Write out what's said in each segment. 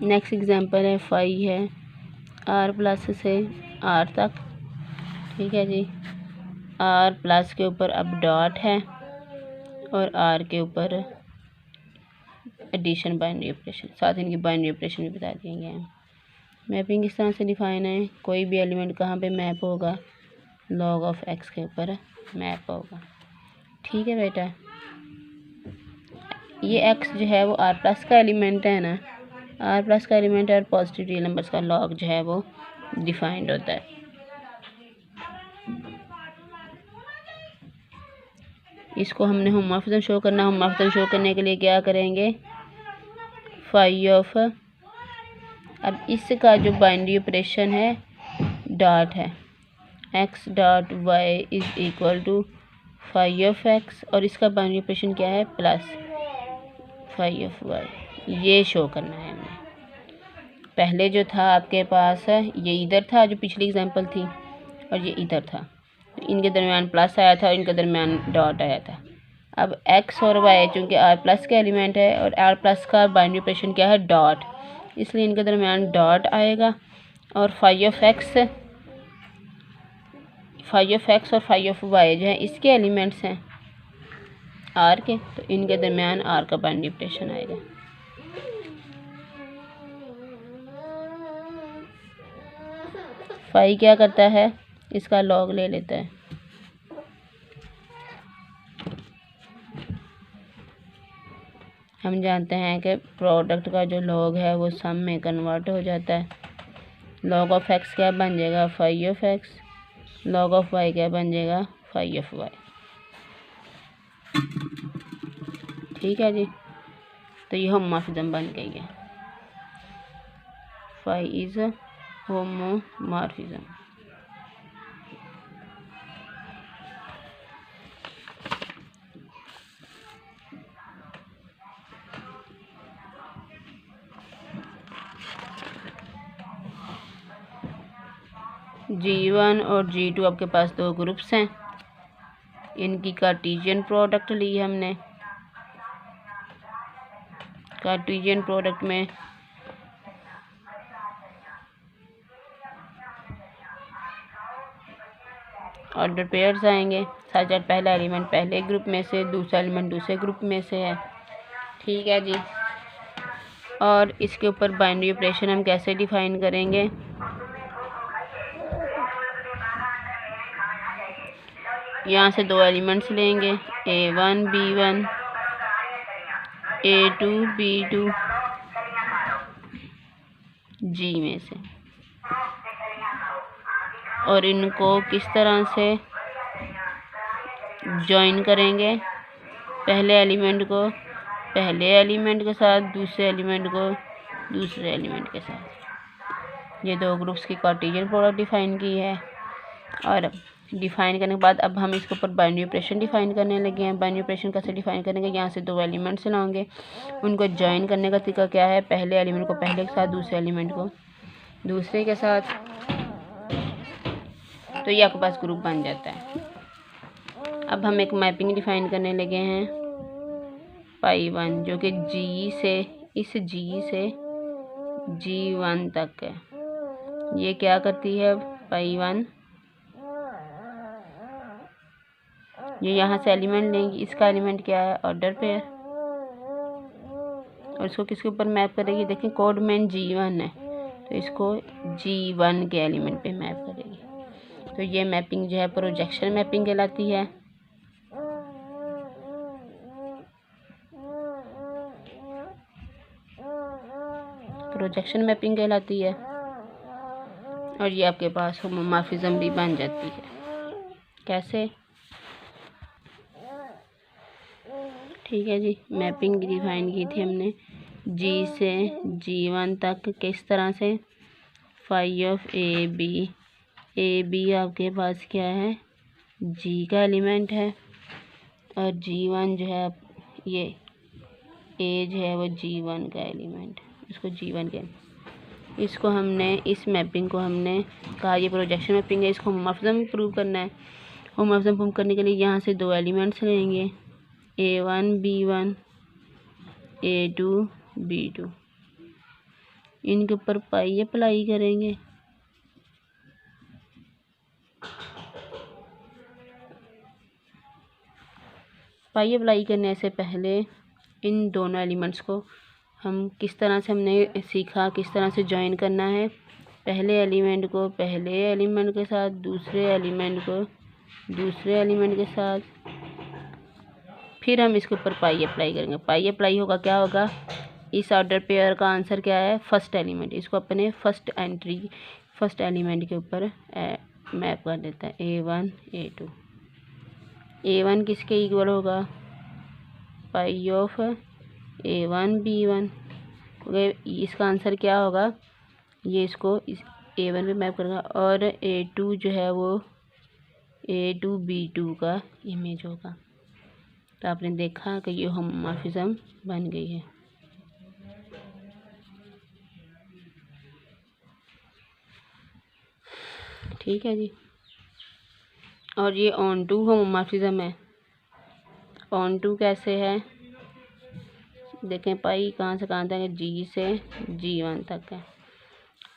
Next example है phi है are plus से आर तक, ठीक है जी। आर प्लस के ऊपर अब डॉट है और आर के ऊपर एडिशन बाइनरी ऑपरेशन, साथ इनकी बाइनरी ऑपरेशन भी बता दिए गए हैं। मैपिंग इस तरह से डिफाइन है, कोई भी एलिमेंट कहाँ पे मैप होगा, लॉग ऑफ एक्स के ऊपर मैप होगा, ठीक है बेटा। ये एक्स जो है वो आर प्लस का एलिमेंट है ना, आर प्लस का एलिमेंट है और पॉजिटिव रियल नंबर्स का लॉग जो है वो डिफाइंड होता है। इसको हमने होमोमॉर्फिज्म शो करना, होमोमॉर्फिज्म शो करने के लिए क्या करेंगे, फाई ऑफ, अब इसका जो बाइनरी ऑपरेशन है डॉट है, X dot Y is equal to phi of X, और इसका बाइनरी ऑपरेशन क्या है, प्लस फाई ऑफ वाई, ये शो करना है हमें। पहले जो था आपके पास है ये इधर था जो पिछली एग्जांपल थी, और ये इधर था, तो इनके दरमियान प्लस आया था और इनके दरमियान डॉट आया था। अब एक्स और वाई चूँकि आर प्लस का एलिमेंट है और आर प्लस का बाइनरी ऑपरेशन क्या है डॉट, इसलिए इनके दरमियान डॉट आएगा, और फाई ऑफ एक्स और फाई ऑफ वाई जो है इसके एलिमेंट्स हैं आर के, तो इनके दरमियान आर का बाइनरी ऑपरेशन आएगा। फाई क्या करता है, इसका लॉग ले लेता है, हम जानते हैं कि प्रोडक्ट का जो लॉग है वो सम में कन्वर्ट हो जाता है। लॉग ऑफ एक्स क्या बन जाएगा, phi of X, log of Y क्या बन जाएगा, फाई ऑफ वाई, ठीक है जी। तो ये होमोमॉर्फिज्म बन गई है, फाई इज होमोमॉर्फिज्म। G1 और G2 आपके पास दो ग्रुप्स हैं, इनकी कार्टेशियन प्रोडक्ट ली हमने। कार्टेशियन प्रोडक्ट में ऑर्डर पेयर्स आएंगे, सच दैट पहला एलिमेंट पहले ग्रुप में से, दूसरा एलिमेंट दूसरे ग्रुप में से है, ठीक है जी। और इसके ऊपर बाइनरी ऑपरेशन हम कैसे डिफाइन करेंगे, यहाँ से दो एलिमेंट्स लेंगे, A1 B1 A2 B2 G में से, और इनको किस तरह से जॉइन करेंगे, पहले एलिमेंट को पहले एलिमेंट के साथ, दूसरे एलिमेंट को दूसरे एलिमेंट के साथ। ये दो ग्रुप्स की कार्टेशियन प्रोडक्ट डिफाइन की है, और डिफाइन करने के बाद अब हम इसके ऊपर बाइनरी ऑपरेशन डिफाइन करने लगे हैं। बाइनरी ऑपरेशन कैसे डिफाइन करेंगे, यहाँ से दो एलिमेंट्स लाएंगे, उनको जॉइन करने का तरीका क्या है, पहले एलिमेंट को पहले के साथ, दूसरे एलिमेंट को दूसरे के साथ, तो ये आपके पास ग्रुप बन जाता है। अब हम एक मैपिंग डिफाइन करने लगे हैं, पाई 1 जो कि G से, इस G से G1 तक है। ये क्या करती है, पाई 1 ये यहाँ से एलिमेंट लेंगी, इसका एलिमेंट क्या है, ऑर्डर पेयर, और इसको किसके ऊपर मैप करेगी, देखें कोड में G1 है तो इसको G1 के एलिमेंट पे मैप करेगी। तो ये मैपिंग जो है प्रोजेक्शन मैपिंग कहलाती है। प्रोजेक्शन मैपिंग कहलाती है, और ये आपके पास होमोमॉर्फिज्म भी बन जाती है। कैसे, ठीक है जी। मैपिंग डिफाइन की थी हमने G से G1 तक, किस तरह से, फाई ऑफ ए बी आपके पास क्या है, G का एलिमेंट है, और G1 जो है ये A जो है वो G1 का एलिमेंट, इसको G1 के, इसको हमने, इस मैपिंग को हमने कहा ये प्रोजेक्शन मैपिंग है, इसको होमोमॉर्फिज्म प्रूव करना है। होमोमॉर्फिज्म प्रूव करने के लिए यहाँ से दो एलिमेंट्स लेंगे, A1 B1 A2 B2, इनके ऊपर पाई अप्लाई करेंगे। पाई अप्लाई करने से पहले इन दोनों एलिमेंट्स को हम किस तरह से हमने सीखा किस तरह से ज्वाइन करना है। पहले एलिमेंट को पहले एलिमेंट के साथ, दूसरे एलिमेंट को दूसरे एलिमेंट के साथ, फिर हम इसके ऊपर पाई अप्लाई करेंगे। पाई अप्लाई होगा क्या होगा, इस ऑर्डर पेयर का आंसर क्या है, फर्स्ट एलिमेंट। इसको अपने फर्स्ट एलिमेंट के ऊपर मैप कर देता है, A1 A2। A1 किसके इक्वल होगा, पाई ऑफ A1 B1। इसका आंसर क्या होगा, ये इसको इस A1 पे मैप करेगा, और A2 जो है वो A2 B2 का इमेज होगा। तो आपने देखा कि ये होमोमॉर्फिज्म बन गई है। ठीक है जी। और ये ऑन टू होमोमॉर्फिज्म है। ऑन टू कैसे है, देखें पाई कहाँ से कहाँ तक है, G से G1 तक है।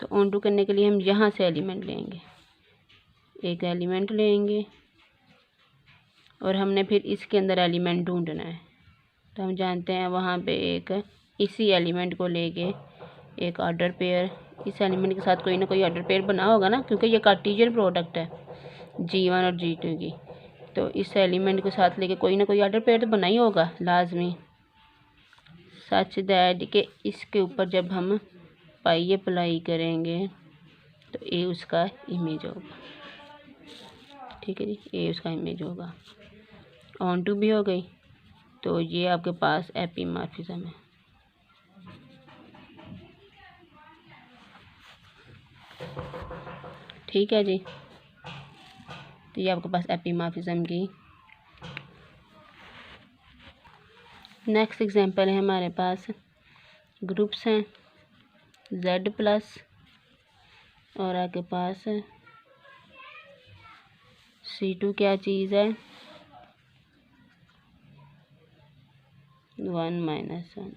तो ऑन टू करने के लिए हम यहाँ से एलिमेंट लेंगे, एक एलिमेंट लेंगे और हमने फिर इसके अंदर एलिमेंट ढूंढना है। तो हम जानते हैं वहाँ पे एक इसी एलिमेंट को लेके एक ऑर्डर पेयर, इस एलिमेंट के साथ कोई ना कोई ऑर्डर पेयर बना होगा ना, क्योंकि ये कार्टेशियन प्रोडक्ट है G1 और G2 की। तो इस एलिमेंट के साथ लेके कोई ना कोई ऑर्डर पेयर तो बना ही होगा लाजमी, सच दैट कि इसके ऊपर जब हम पाई अप्लाई करेंगे तो ए उसका इमेज होगा। ठीक है जी, ए उसका इमेज होगा। ऑन टू भी हो गई, तो ये आपके पास एपीमॉर्फिज्म है। ठीक है जी, तो ये आपके पास एपीमॉर्फिज्म की नेक्स्ट एग्जांपल है। हमारे पास ग्रुप्स हैं Z प्लस और आपके पास C2 क्या चीज़ है, 1 - 1।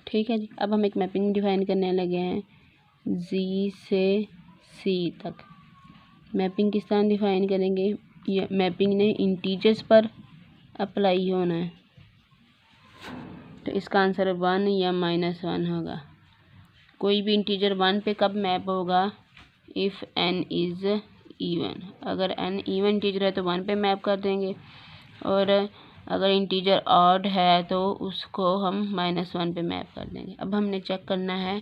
ठीक है जी, अब हम एक मैपिंग डिफाइन करने लगे हैं Z से C तक। मैपिंग किस तरह डिफाइन करेंगे, ये मैपिंग ने इंटीजर्स पर अप्लाई होना है। तो इसका आंसर 1 या -1 होगा। कोई भी इंटीजर 1 पे कब मैप होगा, इफ़ n इज़ इवन। अगर n इवन इंटीजर है तो 1 पे मैप कर देंगे, और अगर इंटीजर ऑड है तो उसको हम -1 पे मैप कर देंगे। अब हमने चेक करना है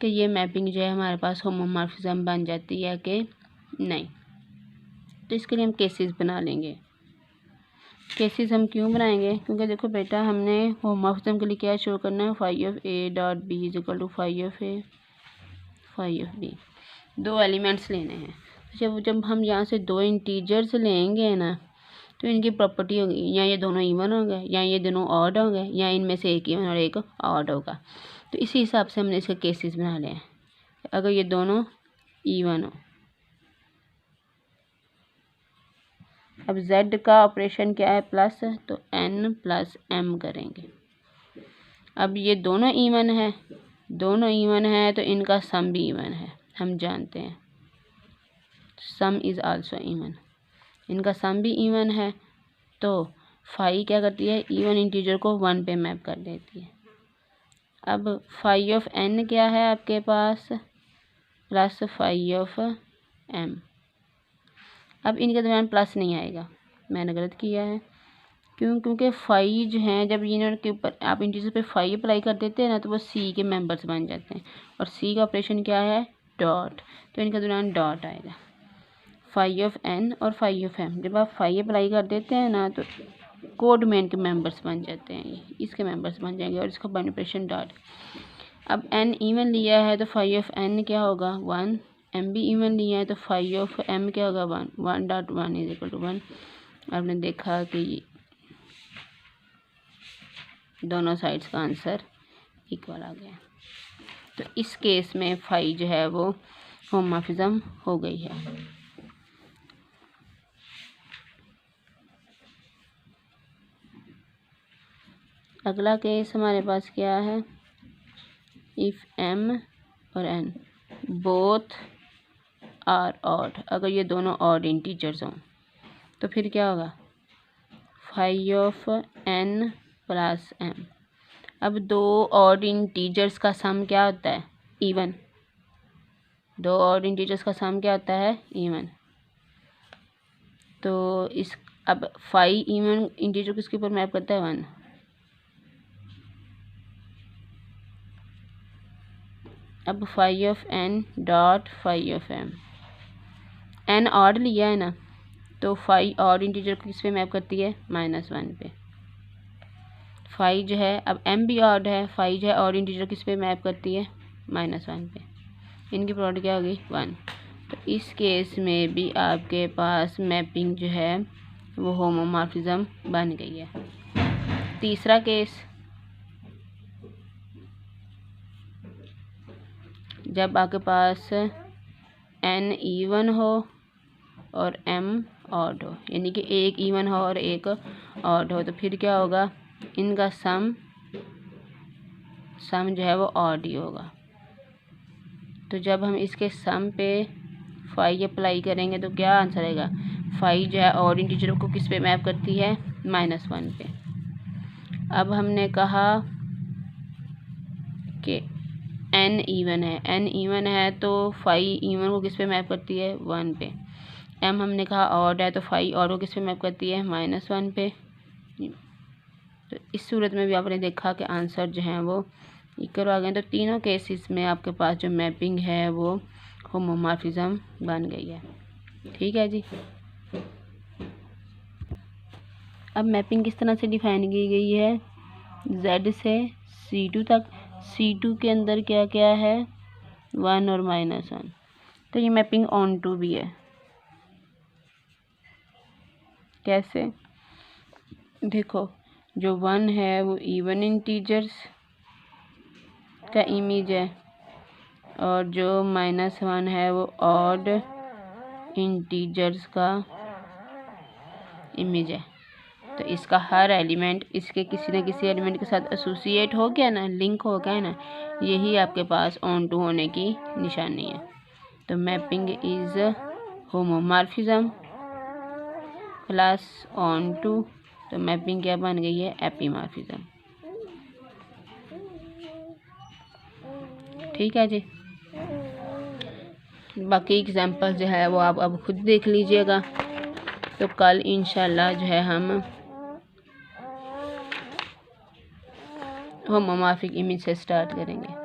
कि ये मैपिंग जो है हमारे पास होमोमॉर्फिज्म बन जाती है कि नहीं। तो इसके लिए हम केसेस बना लेंगे। केसेस हम क्यों बनाएंगे, क्योंकि देखो बेटा हमने होमोमॉर्फिज्म के लिए क्या शो करना है, phi of A dot B is equal to phi of A phi of B। दो एलिमेंट्स लेने हैं। जब हम यहाँ से दो इंटीजर्स लेंगे ना, तो इनकी प्रॉपर्टी होगी या ये दोनों इवन होंगे या ये दोनों ऑड होंगे या इनमें से एक इवन और एक ऑड होगा। तो इसी हिसाब से हमने इसके केसेस बना लिए हैं। अगर ये दोनों इवन हो, अब Z का ऑपरेशन क्या है, प्लस, तो N + M करेंगे। अब ये दोनों इवन है, दोनों इवन है तो इनका सम भी इवन है, हम जानते हैं सम इज़ आल्सो इवन। इनका सम भी इवन है, तो फाई क्या करती है, इवन इंटीजर को 1 पे मैप कर देती है। अब फाई ऑफ N क्या है आपके पास, प्लस फाई ऑफ M। अब इनके दरम्यान प्लस नहीं आएगा, मैंने गलत किया है। क्यों, क्योंकि फाई जो हैं जब इनके ऊपर आप इंटीजर पे फाई अप्लाई कर देते हैं ना, तो वो C के मेंबर्स बन जाते हैं, और C का ऑपरेशन क्या है, डॉट। तो इनके दरम्यान डॉट आएगा। फाई ऑफ N और फाई ऑफ M, जब आप फाई अप्लाई कर देते हैं ना तो कोड मेन के मेंबर्स बन जाते हैं, ये इसके मेंबर्स बन जाएंगे, और इसका बन ऑपरेशन डॉट। अब N इवन लिया है तो फाई ऑफ N क्या होगा, 1। M भी इवन लिया है तो फाई ऑफ M क्या होगा, 1। 1.1 इज इक्वल टू 1। आपने देखा कि दोनों साइड्स का आंसर इक्वल आ गया। तो इस केस में फाई जो है वो होमोमॉर्फिज्म हो गई है। अगला केस हमारे पास क्या है, इफ़ m और n बोथ आर ऑड, अगर ये दोनों ऑड इंटीजर्स हों तो फिर क्या होगा, phi of n plus m। अब दो ऑड इंटीजर्स का सम क्या होता है, इवन। दो ऑड इंटीजर्स का सम क्या होता है, इवन। तो इस अब फाई इवन इंटीजर किसके ऊपर मैप करता है, 1। अब phi of n dot phi of m, n odd लिया है ना, तो फाई ऑड इंटीजर को किस पे मैप करती है, -1 पे। फाई जो है, अब m भी ऑड है, फाई जो है ऑड इंटीजर किस पे मैप करती है, -1 पे। इनकी प्रोडक्ट क्या होगी, 1। तो इस केस में भी आपके पास मैपिंग जो है वो होमोमॉर्फिज्म बन गई है। तीसरा केस, जब आपके पास n इवन हो और m ऑड हो, यानी कि एक इवन हो और एक ऑड हो, तो फिर क्या होगा, इनका सम जो है वो ऑड ही होगा। तो जब हम इसके सम पे फाई अप्लाई करेंगे तो क्या आंसर आएगा, फाई जो है ऑड इंटीजर को किस पे मैप करती है, -1 पे। अब हमने कहा कि n इवन है, n इवन है तो फाई इवन को किस पे मैप करती है, 1 पे। m हमने कहा ऑड है तो फाई ऑड को किस पे मैप करती है, -1 पे। तो इस सूरत में भी आपने देखा कि आंसर जो हैं वो इक्वल आ गए। तो तीनों केसेस में आपके पास जो मैपिंग है वो होमोमॉर्फिज्म बन गई है। ठीक है जी। अब मैपिंग किस तरह से डिफाइन की गई है, z से c2 तक, c2 के अंदर क्या क्या है, 1 और -1। तो ये मैपिंग ऑन टू भी है। कैसे, देखो जो 1 है वो इवन इंटीजर्स का इमेज है और जो -1 है वो ऑड इंटीजर्स का इमेज है। तो इसका हर एलिमेंट इसके किसी न किसी एलिमेंट के साथ एसोसिएट हो गया ना, लिंक हो गया ना, यही आपके पास ऑन टू होने की निशानी है। तो mapping is homomorphism plus onto, तो मैपिंग क्या बन गई है, एपीमॉर्फिज्म। ठीक है जी। बाकी एग्जांपल जो है वो आप अब खुद देख लीजिएगा। तो कल इंशाल्लाह जो है हम होमोमॉर्फिक इमेज से स्टार्ट करेंगे।